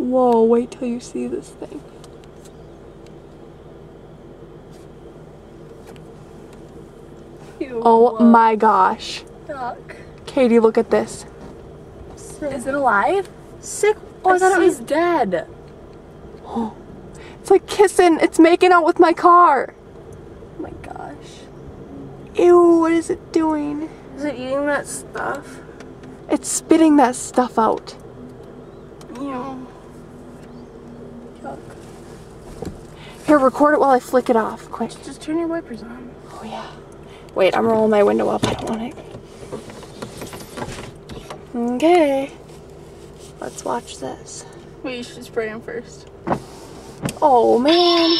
Whoa, wait till you see this thing. Ew. Oh my gosh. Yuck. Katie, look at this. Is it alive? Sick. Oh, I thought it was dead. It's like kissing. It's making out with my car. Oh my gosh. Ew, what is it doing? Is it eating that stuff? It's spitting that stuff out. Ew. Yuck. Here, record it while I flick it off. Quick. Just turn your wipers on. Oh yeah. Wait, I'm rolling my window up. I don't want it. Okay. Let's watch this. Wait, you should spray them first. Oh man.